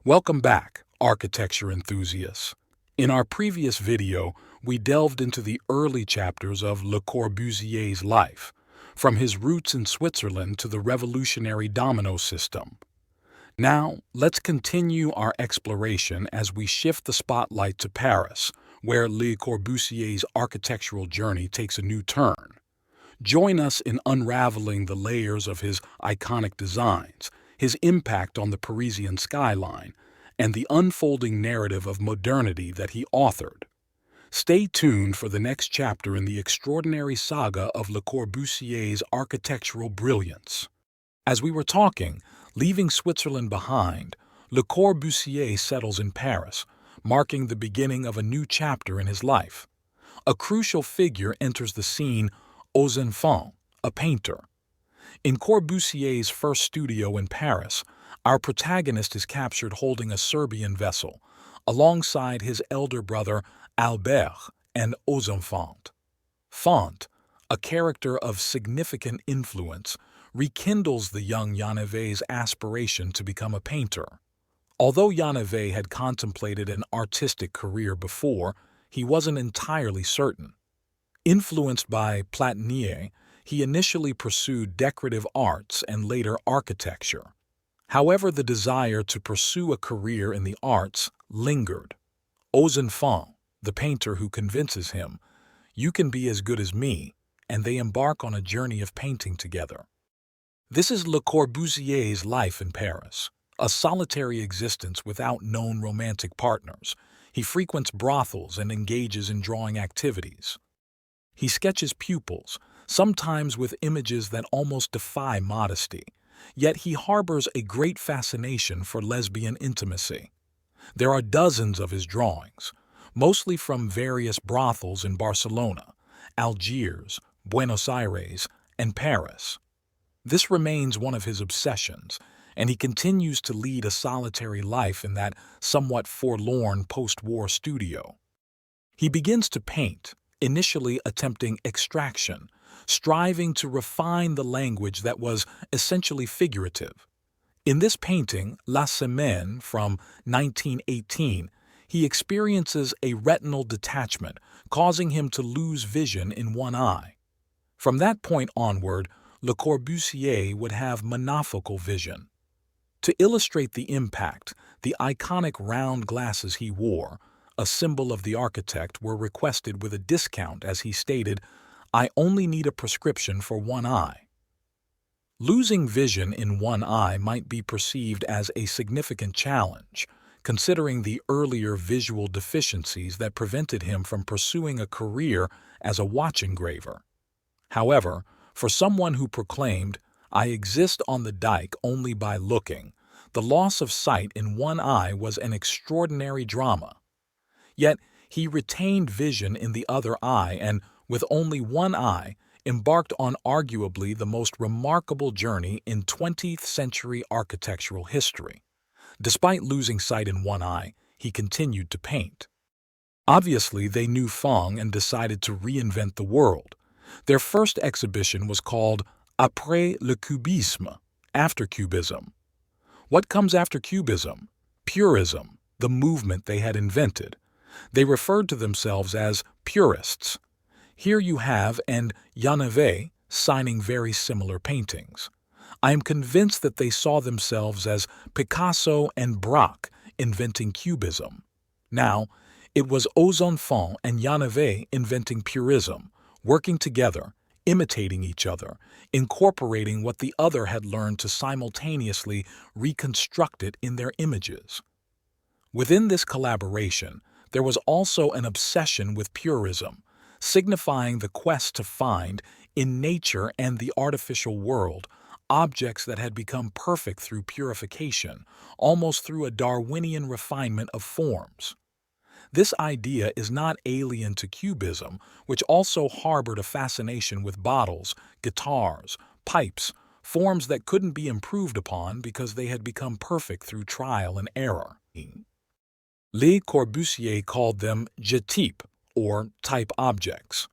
Welcome back, architecture enthusiasts. In our previous video, we delved into the early chapters of Le Corbusier's life, from his roots in Switzerland to the revolutionary domino system. Now, let's continue our exploration as we shift the spotlight to Paris, where Le Corbusier's architectural journey takes a new turn. Join us in unraveling the layers of his iconic designs, his impact on the Parisian skyline, and the unfolding narrative of modernity that he authored. Stay tuned for the next chapter in the extraordinary saga of Le Corbusier's architectural brilliance. As we were talking, leaving Switzerland behind, Le Corbusier settles in Paris, marking the beginning of a new chapter in his life. A crucial figure enters the scene: Ozenfant, a painter. In Corbusier's first studio in Paris, our protagonist is captured holding a Serbian vessel, alongside his elder brother Albert and Ozenfant. Fant, a character of significant influence, rekindles the young Jeannevet's aspiration to become a painter. Although Jeannevet had contemplated an artistic career before, he wasn't entirely certain. Influenced by Platinier, he initially pursued decorative arts and later architecture. However, the desire to pursue a career in the arts lingered. Ozenfant, the painter who convinces him, "You can be as good as me," and they embark on a journey of painting together. This is Le Corbusier's life in Paris, a solitary existence without known romantic partners. He frequents brothels and engages in drawing activities. He sketches pupils, sometimes with images that almost defy modesty, yet he harbors a great fascination for lesbian intimacy. There are dozens of his drawings, mostly from various brothels in Barcelona, Algiers, Buenos Aires, and Paris. This remains one of his obsessions, and he continues to lead a solitary life in that somewhat forlorn post-war studio. He begins to paint, initially attempting extraction, striving to refine the language that was essentially figurative. In this painting, La Semaine, from 1918, he experiences a retinal detachment, causing him to lose vision in one eye. From that point onward, Le Corbusier would have monofocal vision. To illustrate the impact, the iconic round glasses he wore, a symbol of the architect, were requested with a discount as he stated, "I only need a prescription for one eye." Losing vision in one eye might be perceived as a significant challenge, considering the earlier visual deficiencies that prevented him from pursuing a career as a watch engraver. However, for someone who proclaimed, "I exist on the dike only by looking," the loss of sight in one eye was an extraordinary drama. Yet, he retained vision in the other eye and, with only one eye, embarked on arguably the most remarkable journey in 20th century architectural history. Despite losing sight in one eye, he continued to paint. Obviously, they knew Fang and decided to reinvent the world. Their first exhibition was called Après le Cubisme, after Cubism. What comes after Cubism? Purism, the movement they had invented. They referred to themselves as purists. Here you have and Jeannevet signing very similar paintings. I am convinced that they saw themselves as Picasso and Braque inventing Cubism. Now, it was Ozenfant and Jeannevet inventing purism, working together, imitating each other, incorporating what the other had learned to simultaneously reconstruct it in their images. Within this collaboration, there was also an obsession with purism, signifying the quest to find, in nature and the artificial world, objects that had become perfect through purification, almost through a Darwinian refinement of forms. This idea is not alien to Cubism, which also harbored a fascination with bottles, guitars, pipes, forms that couldn't be improved upon because they had become perfect through trial and error. Le Corbusier called them je type, or type objects.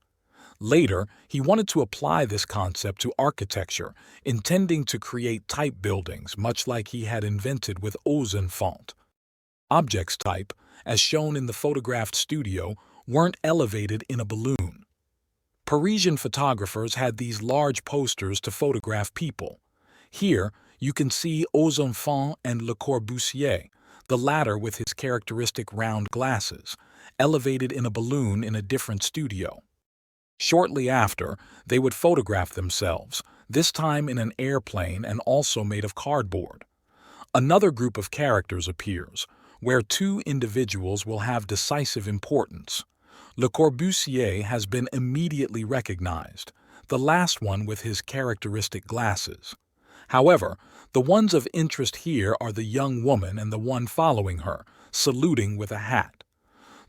Later, he wanted to apply this concept to architecture, intending to create type buildings much like he had invented with Ozenfant. Objects type, as shown in the photographed studio, weren't elevated in a balloon. Parisian photographers had these large posters to photograph people. Here, you can see Ozenfant and Le Corbusier, the latter with his characteristic round glasses, elevated in a balloon in a different studio. Shortly after, they would photograph themselves, this time in an airplane and also made of cardboard. Another group of characters appears, where two individuals will have decisive importance. Le Corbusier has been immediately recognized, the last one with his characteristic glasses. However, the ones of interest here are the young woman and the one following her, saluting with a hat.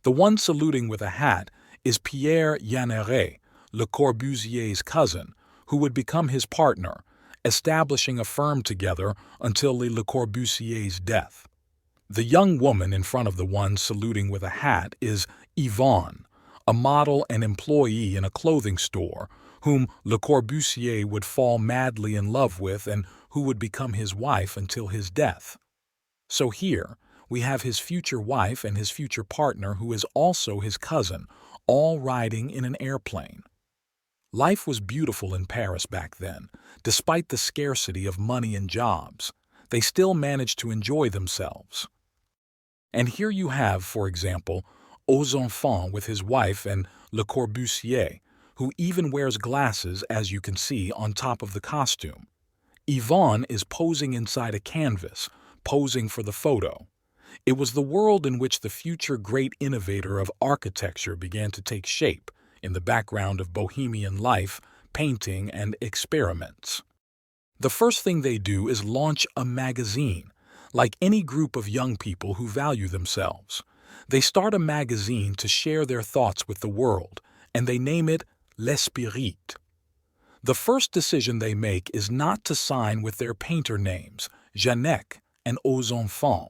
The one saluting with a hat is Pierre Jeanneret, Le Corbusier's cousin, who would become his partner, establishing a firm together until Le Corbusier's death. The young woman in front of the one saluting with a hat is Yvonne, a model and employee in a clothing store, whom Le Corbusier would fall madly in love with and who would become his wife until his death. So here, we have his future wife and his future partner who is also his cousin, all riding in an airplane. Life was beautiful in Paris back then. Despite the scarcity of money and jobs, they still managed to enjoy themselves. And here you have, for example, Ozenfant with his wife and Le Corbusier, who even wears glasses, as you can see, on top of the costume. Yvonne is posing inside a canvas, posing for the photo. It was the world in which the future great innovator of architecture began to take shape, in the background of bohemian life, painting, and experiments. The first thing they do is launch a magazine, like any group of young people who value themselves. They start a magazine to share their thoughts with the world, and they name it L'Esprit. The first decision they make is not to sign with their painter names, Jeanneret and Ozenfant.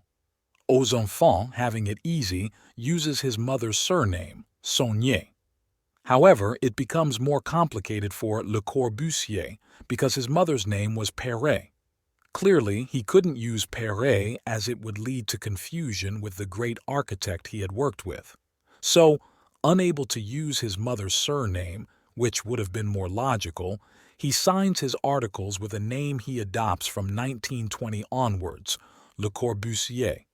Ozenfant, having it easy, uses his mother's surname, Saunier. However, it becomes more complicated for Le Corbusier because his mother's name was Perret. Clearly, he couldn't use Perret as it would lead to confusion with the great architect he had worked with. So, unable to use his mother's surname, which would have been more logical, he signs his articles with a name he adopts from 1920 onwards, Le Corbusier.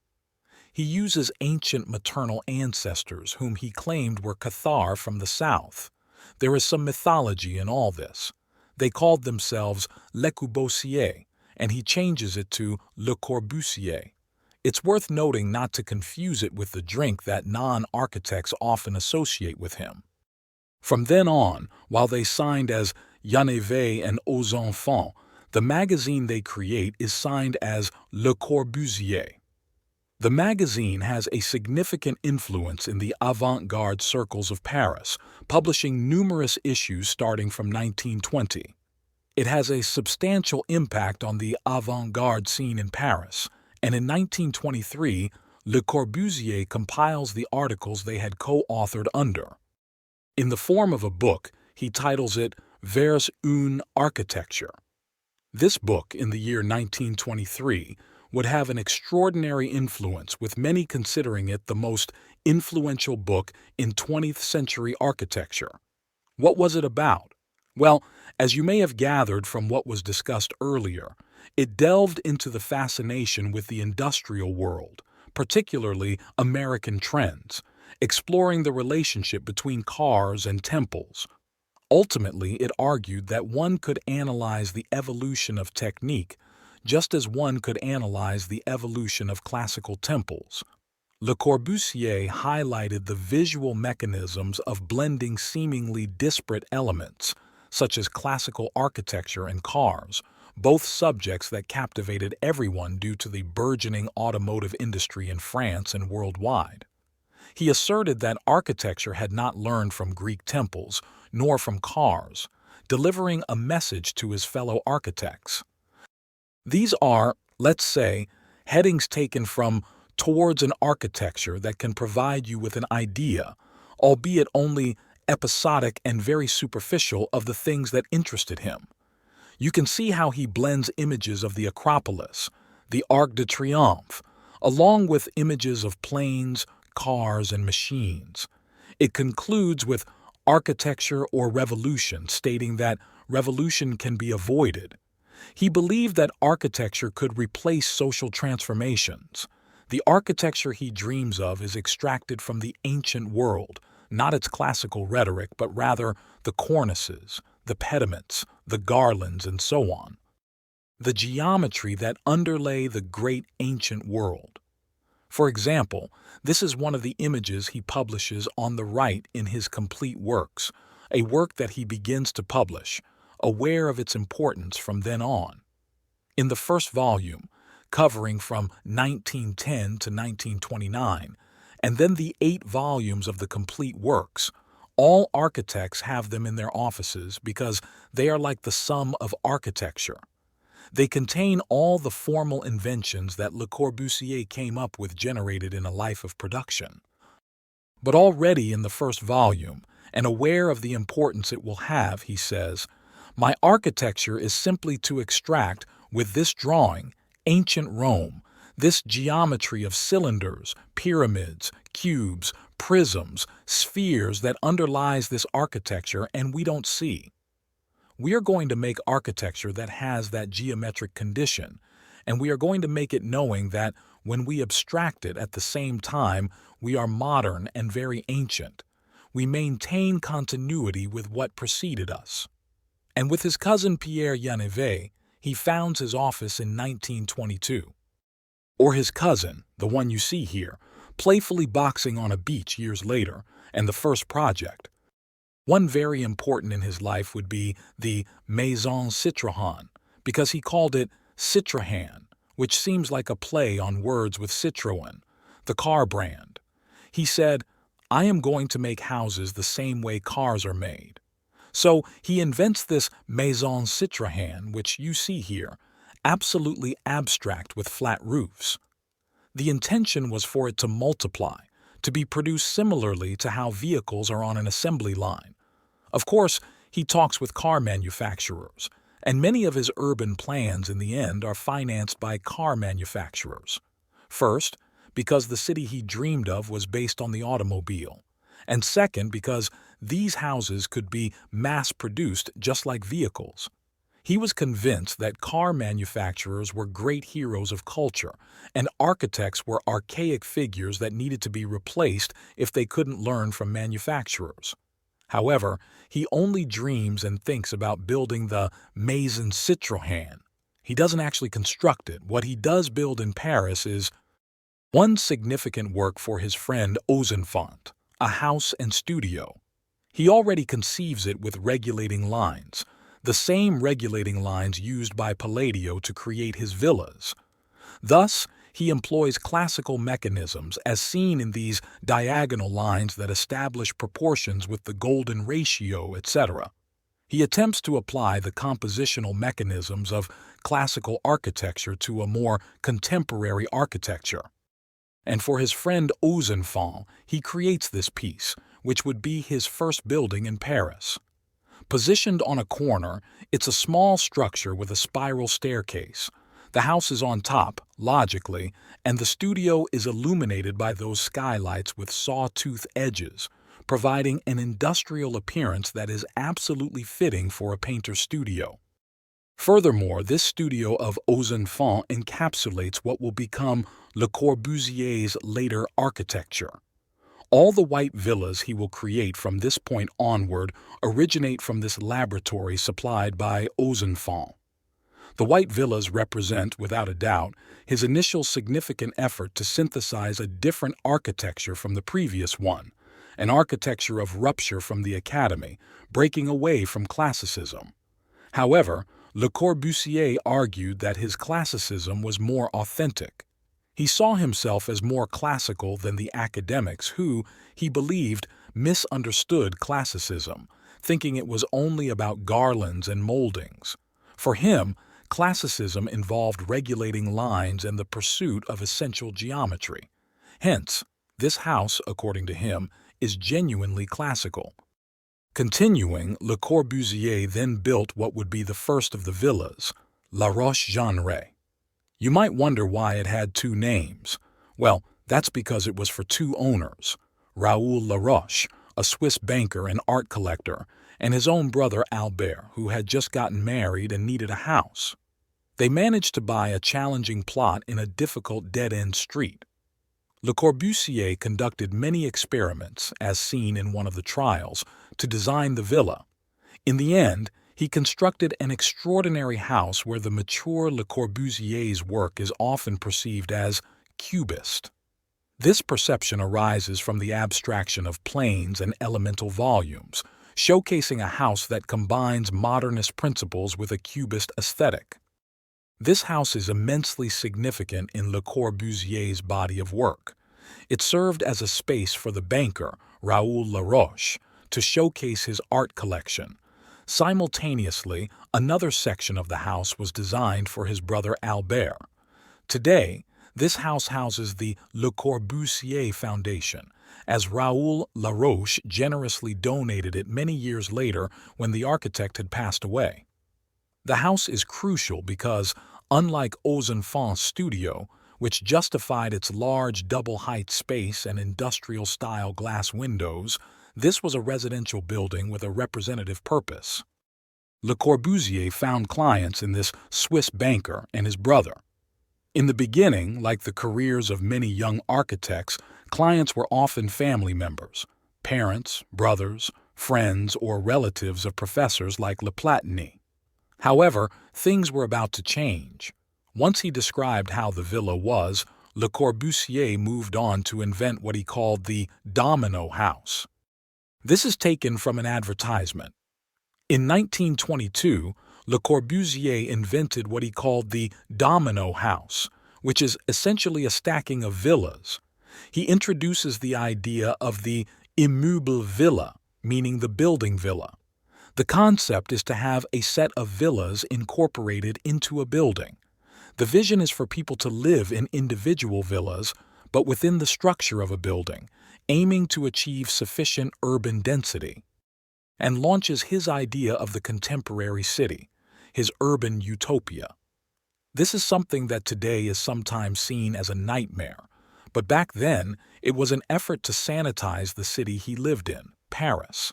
He uses ancient maternal ancestors whom he claimed were Cathars from the south. There is some mythology in all this. They called themselves Le Corbusier, and he changes it to Le Corbusier. It's worth noting not to confuse it with the drink that non-architects often associate with him. From then on, while they signed as Nouveau and Ozenfant, the magazine they create is signed as Le Corbusier. The magazine has a significant influence in the avant-garde circles of Paris, publishing numerous issues starting from 1920. It has a substantial impact on the avant-garde scene in Paris, and in 1923, Le Corbusier compiles the articles they had co-authored under. In the form of a book, he titles it Vers une architecture. This book, in the year 1923, would have an extraordinary influence, with many considering it the most influential book in 20th century architecture. What was it about? Well, as you may have gathered from what was discussed earlier, it delved into the fascination with the industrial world, particularly American trends, exploring the relationship between cars and temples. Ultimately, it argued that one could analyze the evolution of technique just as one could analyze the evolution of classical temples. Le Corbusier highlighted the visual mechanisms of blending seemingly disparate elements, such as classical architecture and cars, both subjects that captivated everyone due to the burgeoning automotive industry in France and worldwide. He asserted that architecture had not learned from Greek temples, nor from cars, delivering a message to his fellow architects. These are, let's say, headings taken from Towards an Architecture that can provide you with an idea, albeit only episodic and very superficial, of the things that interested him. You can see how he blends images of the Acropolis, the Arc de Triomphe, along with images of planes, cars, and machines. It concludes with architecture or revolution, stating that revolution can be avoided. He believed that architecture could replace social transformations. The architecture he dreams of is extracted from the ancient world, not its classical rhetoric, but rather the cornices, the pediments, the garlands, and so on. The geometry that underlay the great ancient world. For example, this is one of the images he publishes on the right in his complete works, a work that he begins to publish, aware of its importance from then on. In the first volume, covering from 1910 to 1929, and then the 8 volumes of the complete works, all architects have them in their offices because they are like the sum of architecture. They contain all the formal inventions that Le Corbusier came up with generated in a life of production. But already in the first volume, and aware of the importance it will have, he says, "My architecture is simply to extract, with this drawing, ancient Rome, this geometry of cylinders, pyramids, cubes, prisms, spheres that underlies this architecture and we don't see. We are going to make architecture that has that geometric condition, and we are going to make it knowing that when we abstract it at the same time, we are modern and very ancient. We maintain continuity with what preceded us." And with his cousin Pierre Janivet, he founds his office in 1922. Or his cousin, the one you see here, playfully boxing on a beach years later, and the first project. One very important in his life would be the Maison Citrohan, because he called it Citrohan, which seems like a play on words with Citroën, the car brand. He said, "I am going to make houses the same way cars are made." So he invents this Maison Citrohan, which you see here, absolutely abstract with flat roofs. The intention was for it to multiply, to be produced similarly to how vehicles are on an assembly line. Of course, he talks with car manufacturers, and many of his urban plans in the end are financed by car manufacturers. First, because the city he dreamed of was based on the automobile, and second, because these houses could be mass-produced just like vehicles. He was convinced that car manufacturers were great heroes of culture, and architects were archaic figures that needed to be replaced if they couldn't learn from manufacturers. However, he only dreams and thinks about building the Maison Citrohan. He doesn't actually construct it. What he does build in Paris is one significant work for his friend Ozenfant, a house and studio. He already conceives it with regulating lines, the same regulating lines used by Palladio to create his villas. Thus, he employs classical mechanisms as seen in these diagonal lines that establish proportions with the golden ratio, etc. He attempts to apply the compositional mechanisms of classical architecture to a more contemporary architecture. And for his friend Ozenfant, he creates this piece, which would be his first building in Paris. Positioned on a corner, it's a small structure with a spiral staircase. The house is on top, logically, and the studio is illuminated by those skylights with sawtooth edges, providing an industrial appearance that is absolutely fitting for a painter's studio. Furthermore, this studio of Ozenfant encapsulates what will become Le Corbusier's later architecture. All the white villas he will create from this point onward originate from this laboratory supplied by Ozenfant. The white villas represent, without a doubt, his initial significant effort to synthesize a different architecture from the previous one, an architecture of rupture from the Academy, breaking away from classicism. However, Le Corbusier argued that his classicism was more authentic. He saw himself as more classical than the academics who, he believed, misunderstood classicism, thinking it was only about garlands and moldings. For him, classicism involved regulating lines and the pursuit of essential geometry. Hence, this house, according to him, is genuinely classical. Continuing, Le Corbusier then built what would be the first of the villas, La Roche-Jeanneret. You might wonder why it had 2 names. Well, that's because it was for two owners, Raoul Laroche, a Swiss banker and art collector, and his own brother Albert, who had just gotten married and needed a house. They managed to buy a challenging plot in a difficult dead-end street. Le Corbusier conducted many experiments, as seen in one of the trials, to design the villa. In the end, he constructed an extraordinary house where the mature Le Corbusier's work is often perceived as cubist. This perception arises from the abstraction of planes and elemental volumes, showcasing a house that combines modernist principles with a cubist aesthetic. This house is immensely significant in Le Corbusier's body of work. It served as a space for the banker, Raoul Laroche, to showcase his art collection. Simultaneously, another section of the house was designed for his brother Albert. Today, this house houses the Le Corbusier Foundation, as Raoul Laroche generously donated it many years later when the architect had passed away. The house is crucial because, unlike Ozenfant's studio, which justified its large double-height space and industrial-style glass windows, this was a residential building with a representative purpose. Le Corbusier found clients in this Swiss banker and his brother. In the beginning, like the careers of many young architects, clients were often family members, parents, brothers, friends, or relatives of professors like Le Platini. However, things were about to change. Once he described how the villa was, Le Corbusier moved on to invent what he called the domino house. This is taken from an advertisement. In 1922, Le Corbusier invented what he called the domino house, which is essentially a stacking of villas. He introduces the idea of the immeuble villa, meaning the building villa. The concept is to have a set of villas incorporated into a building. The vision is for people to live in individual villas, but within the structure of a building, aiming to achieve sufficient urban density, and launches his idea of the contemporary city, his urban utopia. This is something that today is sometimes seen as a nightmare, but back then it was an effort to sanitize the city he lived in, Paris.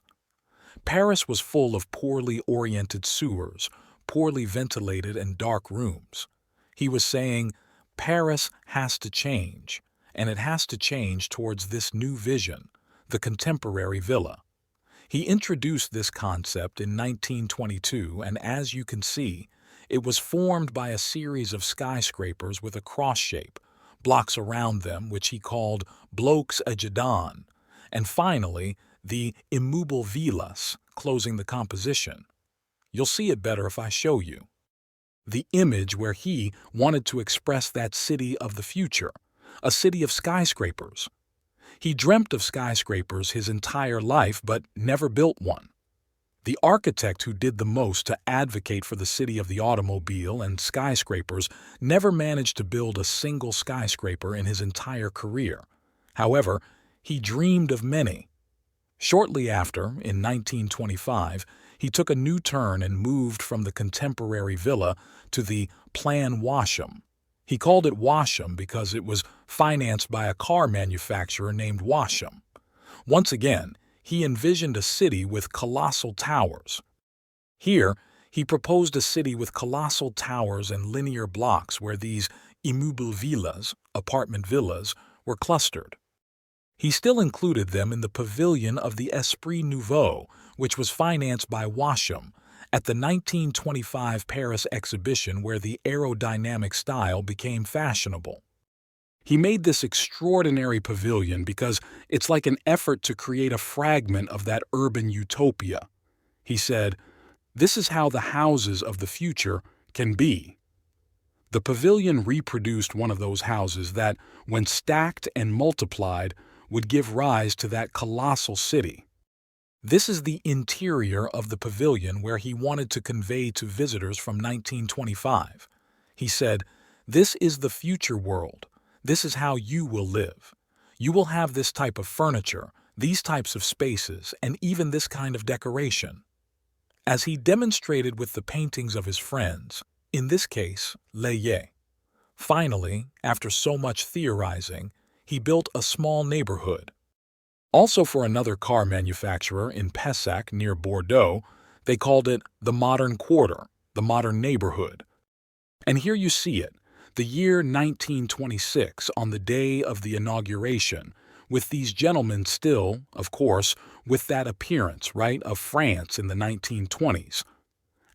Paris was full of poorly oriented sewers, poorly ventilated and dark rooms. He was saying, Paris has to change, and it has to change towards this new vision, the contemporary villa. He introduced this concept in 1922, and as you can see, it was formed by a series of skyscrapers with a cross shape, blocks around them which he called blocs à jardin, and finally, the immeuble villas, closing the composition. You'll see it better if I show you. The image where he wanted to express that city of the future, a city of skyscrapers. He dreamt of skyscrapers his entire life but never built one. The architect who did the most to advocate for the city of the automobile and skyscrapers never managed to build a single skyscraper in his entire career. However, he dreamed of many. Shortly after, in 1925, he took a new turn and moved from the contemporary villa to the Plan Washam. He called it Washam because it was financed by a car manufacturer named Washam. Once again, he envisioned a city with colossal towers. Here, he proposed a city with colossal towers and linear blocks where these immeuble villas, apartment villas, were clustered. He still included them in the Pavilion of the Esprit Nouveau, which was financed by Washam, at the 1925 Paris exhibition where the aerodynamic style became fashionable. He made this extraordinary pavilion because it's like an effort to create a fragment of that urban utopia. He said, "This is how the houses of the future can be." The pavilion reproduced one of those houses that, when stacked and multiplied, would give rise to that colossal city. This is the interior of the pavilion where he wanted to convey to visitors from 1925. He said, "This is the future world. This is how you will live. You will have this type of furniture, these types of spaces, and even this kind of decoration." As he demonstrated with the paintings of his friends, in this case, Leye, Finally, after so much theorizing, he built a small neighborhood. Also for another car manufacturer in Pessac near Bordeaux, they called it the Modern Quarter, the Modern Neighborhood. And here you see it, the year 1926 on the day of the inauguration, with these gentlemen still, of course, with that appearance, right, of France in the 1920s.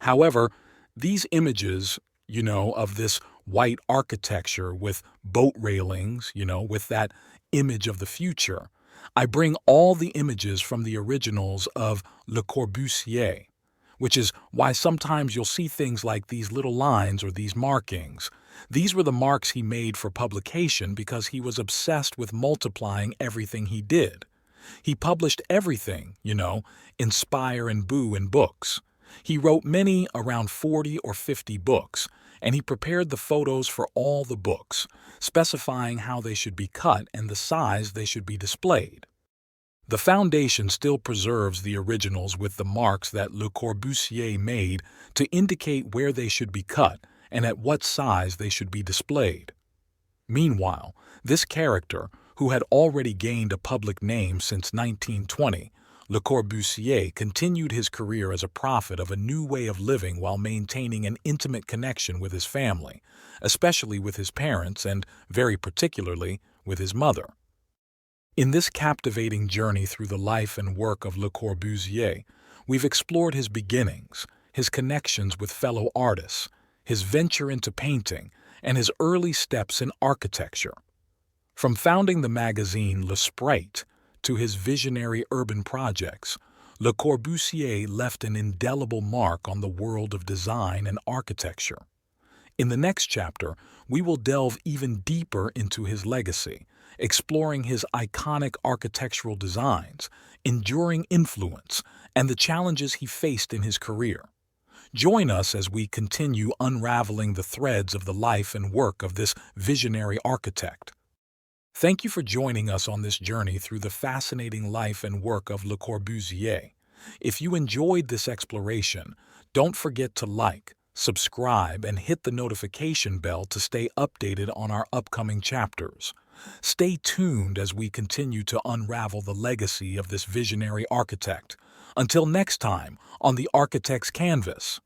However, these images, of this white architecture with boat railings, with that image of the future, I bring all the images from the originals of Le Corbusier, which is why sometimes you'll see things like these little lines or these markings. These were the marks he made for publication because he was obsessed with multiplying everything he did. He published everything, Inspire and Boo in books. He wrote many, around 40 or 50 books, and he prepared the photos for all the books, specifying how they should be cut and the size they should be displayed. The Foundation still preserves the originals with the marks that Le Corbusier made to indicate where they should be cut and at what size they should be displayed. Meanwhile, this character, who had already gained a public name since 1920, Le Corbusier continued his career as a prophet of a new way of living while maintaining an intimate connection with his family, especially with his parents and, very particularly, with his mother. In this captivating journey through the life and work of Le Corbusier, we've explored his beginnings, his connections with fellow artists, his venture into painting, and his early steps in architecture. From founding the magazine Le Sprite to his visionary urban projects, Le Corbusier left an indelible mark on the world of design and architecture. In the next chapter, we will delve even deeper into his legacy, exploring his iconic architectural designs, enduring influence, and the challenges he faced in his career. Join us as we continue unraveling the threads of the life and work of this visionary architect. Thank you for joining us on this journey through the fascinating life and work of Le Corbusier. If you enjoyed this exploration, don't forget to like, subscribe, and hit the notification bell to stay updated on our upcoming chapters. Stay tuned as we continue to unravel the legacy of this visionary architect. Until next time, on the Architect's Canvas.